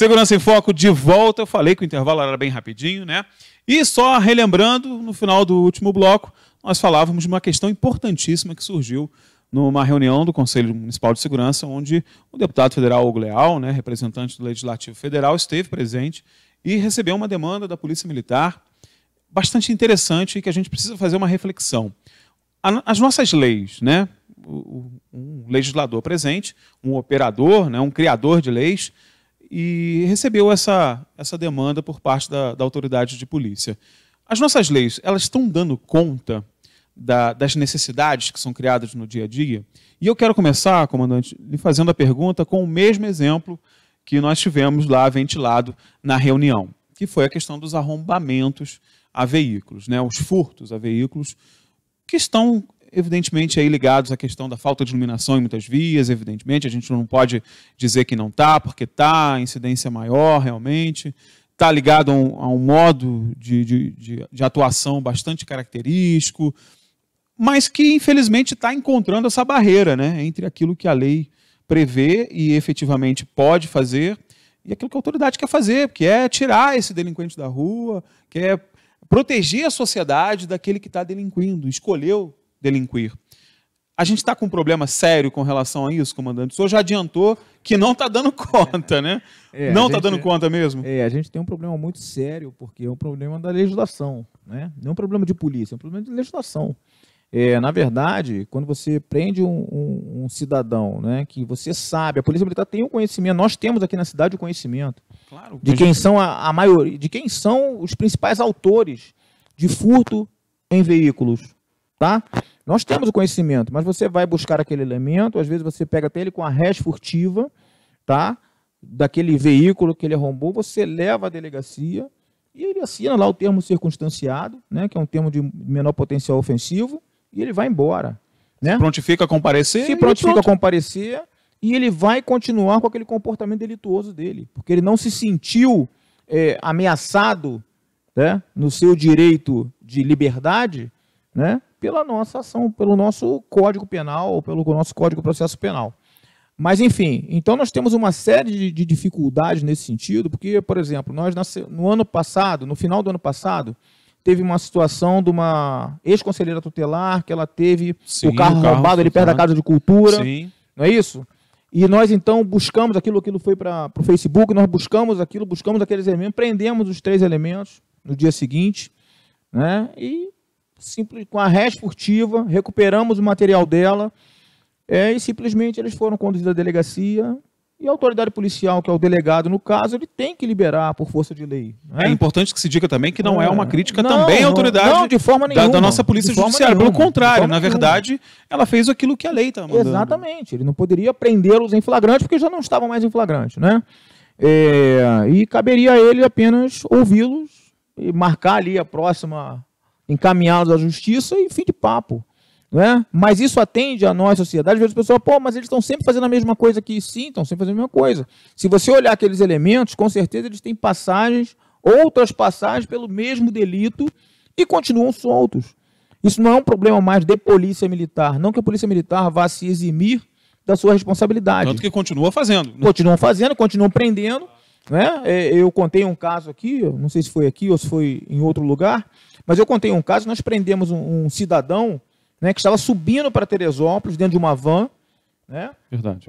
Segurança em Foco de volta. Eu falei que o intervalo era bem rapidinho, né? E só relembrando, no final do último bloco, nós falávamos de uma questão importantíssima que surgiu numa reunião do Conselho Municipal de Segurança, onde o deputado federal Hugo Leal, né, representante do Legislativo Federal, esteve presente e recebeu uma demanda da Polícia Militar bastante interessante e que a gente precisa fazer uma reflexão. As nossas leis, né, um legislador presente, um operador, né, um criador de leis, e recebeu essa demanda por parte da autoridade de polícia. As nossas leis, elas estão dando conta das necessidades que são criadas no dia a dia? E eu quero começar, comandante, lhe fazendo a pergunta com o mesmo exemplo que nós tivemos lá ventilado na reunião, que foi a questão dos arrombamentos a veículos, né, os furtos a veículos, que estão evidentemente aí ligados à questão da falta de iluminação em muitas vias, evidentemente, a gente não pode dizer que não está, porque está, a incidência maior realmente, está ligado a um modo de atuação bastante característico, mas que infelizmente está encontrando essa barreira, né, entre aquilo que a lei prevê e efetivamente pode fazer e aquilo que a autoridade quer fazer, que é tirar esse delinquente da rua, que é proteger a sociedade daquele que está delinquindo, escolheu delinquir. A gente está com um problema sério com relação a isso, comandante? O senhor já adiantou que não está dando conta, né? Não está dando conta mesmo? A gente tem um problema muito sério, porque é um problema da legislação, né? Não é um problema de polícia, é um problema de legislação. Na verdade, quando você prende um cidadão, né, que você sabe, a Polícia Militar tem um conhecimento, nós temos aqui na cidade o conhecimento, claro, de quem são a maioria, de quem são os principais autores de furto em veículos, tá? Nós temos o conhecimento, mas você vai buscar aquele elemento, às vezes você pega até ele com a res furtiva, tá? Daquele veículo que ele arrombou, você leva à delegacia e ele assina lá o termo circunstanciado, né, que é um termo de menor potencial ofensivo, e ele vai embora. Né? Se prontifica a comparecer. Se prontifica a comparecer e ele vai continuar com aquele comportamento delituoso dele, porque ele não se sentiu ameaçado, né, no seu direito de liberdade, né, pela nossa ação, pelo nosso Código Penal, ou pelo nosso Código de Processo Penal. Mas, enfim, então nós temos uma série de dificuldades nesse sentido, porque, por exemplo, nós no ano passado, no final do ano passado, teve uma situação de uma ex-conselheira tutelar, que ela teve o carro roubado ali perto da Casa de Cultura, sim, não é isso? E nós, então, buscamos aquilo foi para o Facebook, nós buscamos aqueles elementos, prendemos os 3 elementos no dia seguinte, né? E simples, com a res furtiva, recuperamos o material dela, e simplesmente eles foram conduzidos à delegacia. E a autoridade policial, que é o delegado no caso, ele tem que liberar por força de lei. Né? É importante que se diga também que não é uma crítica também à autoridade de forma nenhuma, da nossa Polícia Judiciária. Pelo contrário, na verdade, ela fez aquilo que a lei está mandando. Exatamente. Ele não poderia prendê-los em flagrante, porque já não estavam mais em flagrante. Né? E caberia a ele apenas ouvi-los e marcar ali a próxima, encaminhá-los à justiça e fim de papo. Né? Mas isso atende a nós, sociedade. Às vezes o pessoal, mas eles estão sempre fazendo a mesma coisa aqui. Sim, estão sempre fazendo a mesma coisa. Se você olhar aqueles elementos, com certeza eles têm outras passagens pelo mesmo delito e continuam soltos. Isso não é um problema mais de polícia militar. Não que a polícia militar vá se eximir da sua responsabilidade. Tanto que continua fazendo. Né? Continuam fazendo, continuam prendendo. Né? Eu contei um caso aqui, não sei se foi aqui ou se foi em outro lugar, mas eu contei um caso, nós prendemos um cidadão, né, que estava subindo para Teresópolis, dentro de uma van, né, verdade,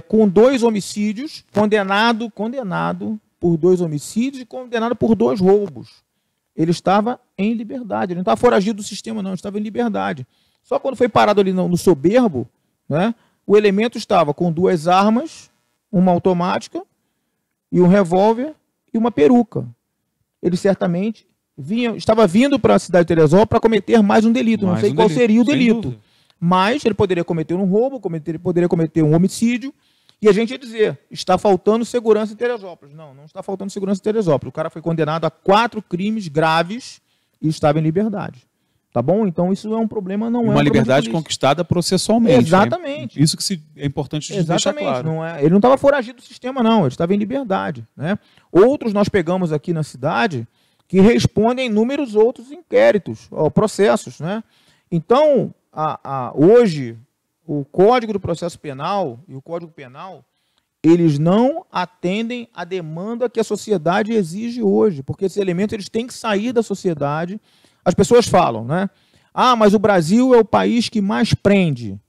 com 2 homicídios, condenado por 2 homicídios e condenado por 2 roubos. Ele estava em liberdade, ele não estava foragido do sistema, não, ele estava em liberdade. Só quando foi parado ali no soberbo, né, o elemento estava com 2 armas, uma automática, e um revólver e uma peruca. Ele certamente estava vindo para a cidade de Teresópolis para cometer mais um delito. Não sei qual seria o delito. Mas ele poderia cometer um roubo, poderia cometer um homicídio, e a gente ia dizer, está faltando segurança em Teresópolis. Não, não está faltando segurança em Teresópolis. O cara foi condenado a 4 crimes graves e estava em liberdade. Tá bom? Então isso é um problema, não é uma liberdade conquistada processualmente. Exatamente. Isso que é importante deixar claro. Ele não estava foragido do sistema, não. Ele estava em liberdade. Né? Outros nós pegamos aqui na cidade que respondem a inúmeros outros inquéritos, processos. Né? Então, hoje, o Código do Processo Penal e o Código Penal, eles não atendem à demanda que a sociedade exige hoje, porque esses elementos eles têm que sair da sociedade. As pessoas falam, né? Ah, mas o Brasil é o país que mais prende.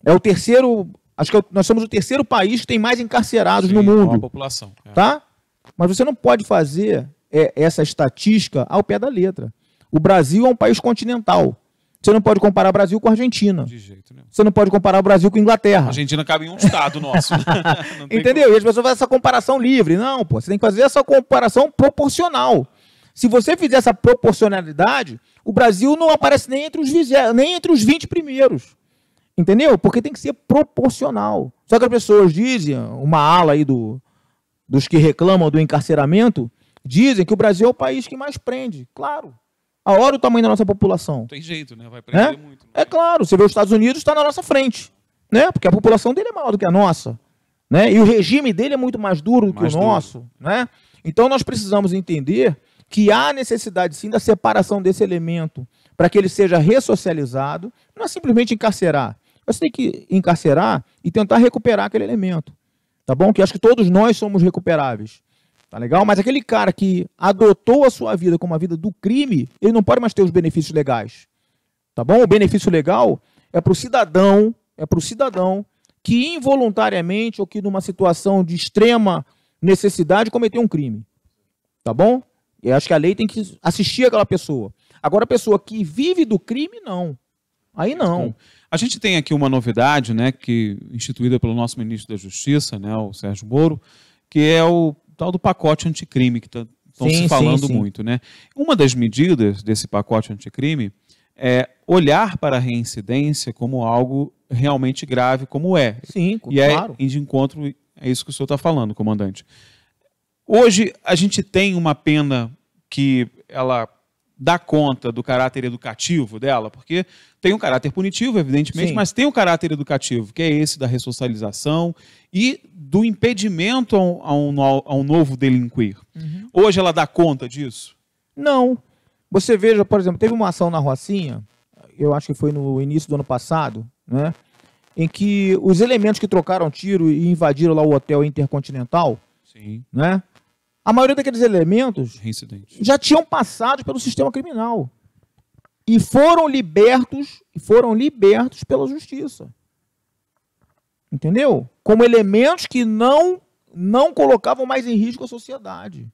É o terceiro, acho que nós somos o terceiro país que tem mais encarcerados no mundo. A população. Tá? Mas você não pode fazer essa estatística ao pé da letra. O Brasil é um país continental. Você não pode comparar o Brasil com a Argentina. De jeito nenhum. Você não pode comparar o Brasil com a Inglaterra. A Argentina cabe em um estado nosso. Entendeu? E as pessoas fazem essa comparação livre. Não, pô, você tem que fazer essa comparação proporcional. Se você fizer essa proporcionalidade, o Brasil não aparece nem entre os 20 primeiros. Entendeu? Porque tem que ser proporcional. Só que as pessoas dizem, uma ala aí dos que reclamam do encarceramento, dizem que o Brasil é o país que mais prende. Claro. Olha o tamanho da nossa população. Não tem jeito, né? Vai prender muito. É claro, você vê os Estados Unidos, está na nossa frente. Né? Porque a população dele é maior do que a nossa. Né? E o regime dele é muito mais duro do que o nosso. Né? Então nós precisamos entender que há necessidade sim da separação desse elemento para que ele seja ressocializado. Não é simplesmente encarcerar. Você tem que encarcerar e tentar recuperar aquele elemento. Tá bom? Que acho que todos nós somos recuperáveis. Tá legal? Mas aquele cara que adotou a sua vida como a vida do crime, ele não pode mais ter os benefícios legais. Tá bom? O benefício legal é para o cidadão que involuntariamente ou que numa situação de extrema necessidade cometeu um crime. Tá bom? E acho que a lei tem que assistir aquela pessoa. Agora, a pessoa que vive do crime, não. Aí não. A gente tem aqui uma novidade, né, instituída pelo nosso ministro da Justiça, né, o Sérgio Moro, que é o tal do pacote anticrime, que estão se falando muito. Né? Uma das medidas desse pacote anticrime é olhar para a reincidência como algo realmente grave, como é. Sim, claro. E de encontro, é isso que o senhor está falando, comandante. Hoje, a gente tem uma pena que ela dá conta do caráter educativo dela, porque tem um caráter punitivo, evidentemente, sim, mas tem um caráter educativo, que é esse da ressocialização e do impedimento a um novo delinquir. Uhum. Hoje ela dá conta disso? Não. Você veja, por exemplo, teve uma ação na Rocinha, eu acho que foi no início do ano passado, né, em que os elementos que trocaram tiro e invadiram lá o hotel Intercontinental, sim, né, a maioria daqueles elementos já tinham passado pelo sistema criminal e foram libertos pela justiça. Entendeu? Como elementos que não colocavam mais em risco a sociedade.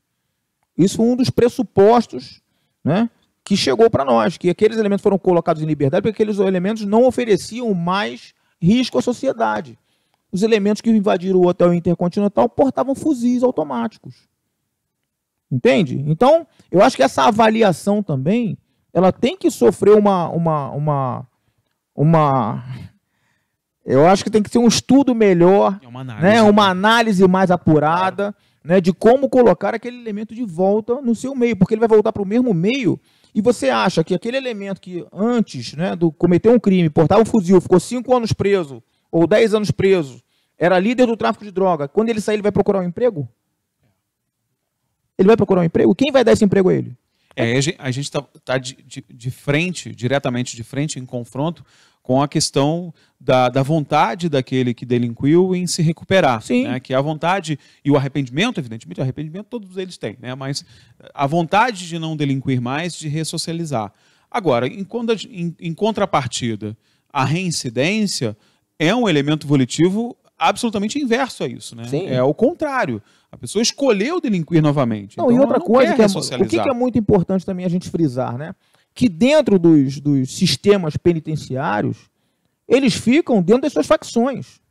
Isso foi um dos pressupostos, né, que chegou para nós, que aqueles elementos foram colocados em liberdade porque aqueles elementos não ofereciam mais risco à sociedade. Os elementos que invadiram o hotel Intercontinental portavam fuzis automáticos. Entende? Então, eu acho que essa avaliação também, ela tem que sofrer eu acho que tem que ser um estudo melhor, uma análise mais apurada, né, de como colocar aquele elemento de volta no seu meio, porque ele vai voltar para o mesmo meio, e você acha que aquele elemento que antes, né, cometeu um crime, portava um fuzil, ficou 5 anos preso, ou 10 anos preso, era líder do tráfico de droga, quando ele sair ele vai procurar um emprego? Ele vai procurar um emprego? Quem vai dar esse emprego a ele? A gente está diretamente de frente, em confronto com a questão da vontade daquele que delinquiu em se recuperar. Sim. Né? Que a vontade e o arrependimento, evidentemente, o arrependimento todos eles têm, né? Mas a vontade de não delinquir mais, de ressocializar. Agora, em contrapartida, a reincidência é um elemento volitivo absolutamente inverso a isso. Né? Sim. É o contrário. A pessoa escolheu delinquir novamente. Não, então e outra coisa, o que é muito importante também a gente frisar, né? Que dentro dos sistemas penitenciários, eles ficam dentro das suas facções.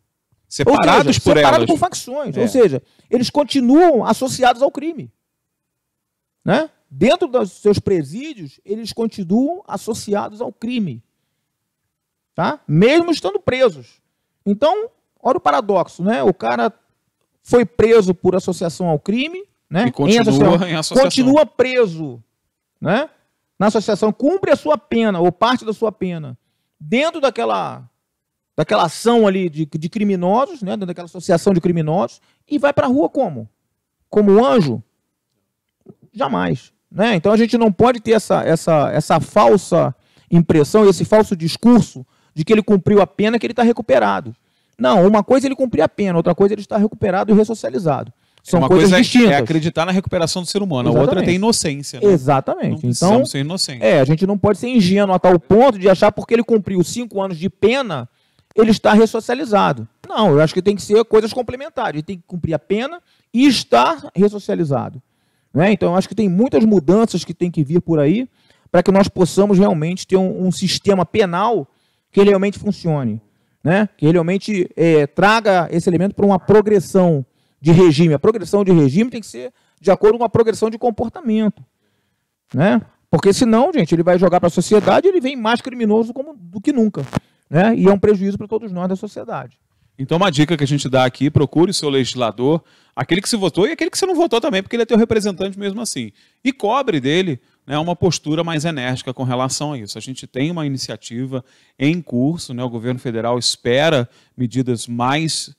Separados por facções. Ou seja, eles continuam associados ao crime. Né? Dentro dos seus presídios, eles continuam associados ao crime. Tá? Mesmo estando presos. Então, olha o paradoxo, né? O cara foi preso por associação ao crime, né? E continua em associação. Continua preso, né? Na associação, cumpre a sua pena, ou parte da sua pena, dentro daquela ação ali de criminosos, né? Dentro daquela associação de criminosos, e vai para a rua como? Como anjo? Jamais. Né? Então a gente não pode ter essa falsa impressão, esse falso discurso de que ele cumpriu a pena, que ele está recuperado. Não, uma coisa é ele cumprir a pena, outra coisa é ele estar recuperado e ressocializado. São uma coisas coisa distintas. é acreditar na recuperação do ser humano, Exatamente. a outra tem inocência. Né? Exatamente. Não Então, precisamos ser inocentes. a gente não pode ser ingênuo a tal ponto de achar porque ele cumpriu 5 anos de pena, ele está ressocializado. Não, eu acho que tem que ser coisas complementares. Ele tem que cumprir a pena e estar ressocializado. Né? Então, eu acho que tem muitas mudanças que tem que vir por aí para que nós possamos realmente ter um sistema penal que realmente funcione. Né? Que realmente traga esse elemento para uma progressão de regime. A progressão de regime tem que ser de acordo com a progressão de comportamento. Né? Porque senão, gente, ele vai jogar para a sociedade e ele vem mais criminoso do que nunca. Né? E é um prejuízo para todos nós da sociedade. Então, uma dica que a gente dá aqui, procure o seu legislador, aquele que você votou e aquele que você não votou também, porque ele é teu representante mesmo assim. E cobre dele, né, uma postura mais enérgica com relação a isso. A gente tem uma iniciativa em curso, né, o governo federal espera medidas mais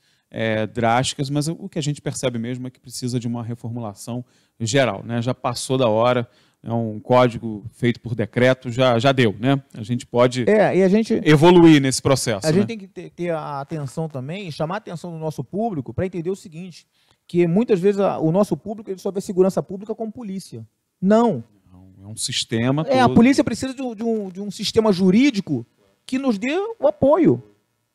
drásticas, mas o que a gente percebe mesmo é que precisa de uma reformulação geral. Né? Já passou da hora, um código feito por decreto já deu. Né? A gente pode evoluir nesse processo. A gente tem que ter a atenção também, chamar a atenção do nosso público para entender o seguinte, que muitas vezes o nosso público ele só vê segurança pública como polícia. Não. É um sistema todo. A polícia precisa de um sistema jurídico que nos dê o apoio.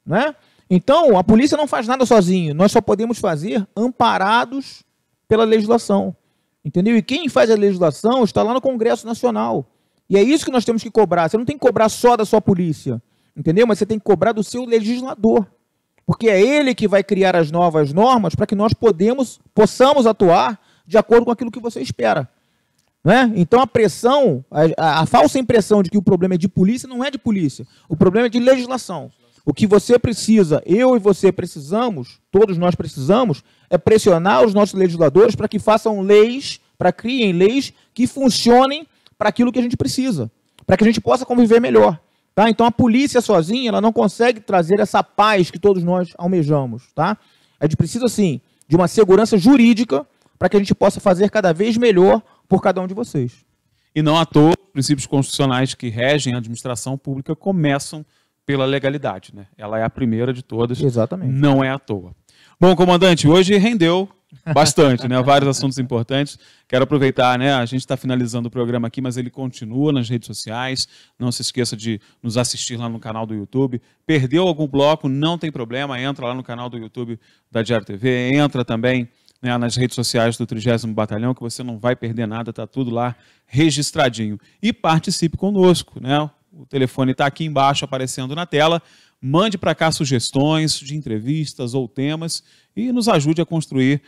Né? Então, a polícia não faz nada sozinho. Nós só podemos fazer amparados pela legislação. Entendeu? E quem faz a legislação está lá no Congresso Nacional. E é isso que nós temos que cobrar. Você não tem que cobrar só da sua polícia. Entendeu? Mas você tem que cobrar do seu legislador. Porque é ele que vai criar as novas normas para que nós possamos atuar de acordo com aquilo que você espera. Né? Então a pressão, a falsa impressão de que o problema é de polícia, não é de polícia. O problema é de legislação. O que você precisa, eu e você precisamos, todos nós precisamos, é pressionar os nossos legisladores para que façam leis, para que criem leis que funcionem para aquilo que a gente precisa, para que a gente possa conviver melhor. Tá? Então a polícia sozinha ela não consegue trazer essa paz que todos nós almejamos. Tá? A gente precisa, sim, de uma segurança jurídica para que a gente possa fazer cada vez melhor por cada um de vocês. E não à toa, os princípios constitucionais que regem a administração pública começam pela legalidade. Né? Ela é a primeira de todas. Exatamente. Não é à toa. Bom, comandante, hoje rendeu bastante, né? Vários assuntos importantes. Quero aproveitar, né? A gente está finalizando o programa aqui, mas ele continua nas redes sociais. Não se esqueça de nos assistir lá no canal do YouTube. Perdeu algum bloco, não tem problema. Entra lá no canal do YouTube da Diário TV. Entra também, né, nas redes sociais do 30º Batalhão, que você não vai perder nada. Está tudo lá registradinho. E participe conosco, né? O telefone está aqui embaixo aparecendo na tela. Mande para cá sugestões de entrevistas ou temas e nos ajude a construir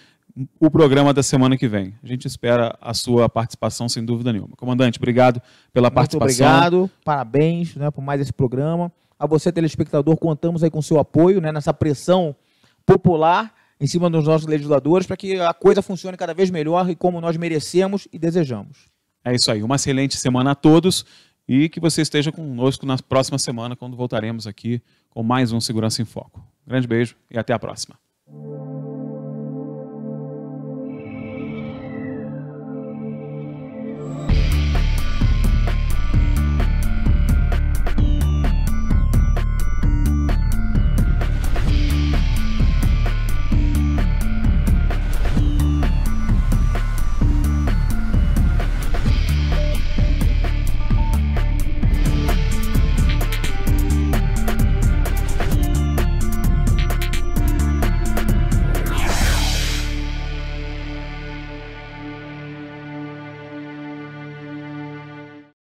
o programa da semana que vem. A gente espera a sua participação, sem dúvida nenhuma. Comandante, obrigado pela participação. Muito obrigado, parabéns, né, por mais esse programa. A você, telespectador, contamos aí com o seu apoio, né, nessa pressão popular em cima dos nossos legisladores para que a coisa funcione cada vez melhor e como nós merecemos e desejamos. É isso aí. Uma excelente semana a todos. E que você esteja conosco na próxima semana, quando voltaremos aqui com mais um Segurança em Foco. Grande beijo e até a próxima.